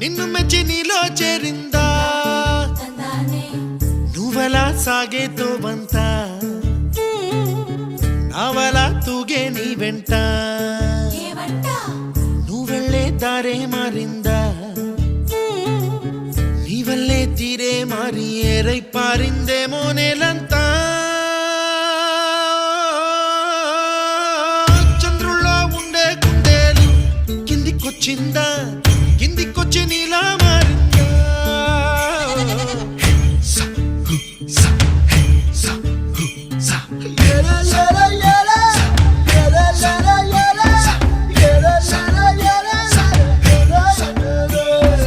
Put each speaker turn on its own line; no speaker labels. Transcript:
నిన్ను మెచ్చి నీలో చేరిందా నువ్వలా సాగేతో బంత నావలా తూగే నీ వెంట నువ్వెళ్ళే దారే మారిందా నీ వల్లే తీరే మారి ఏరై పారిందేమో నేల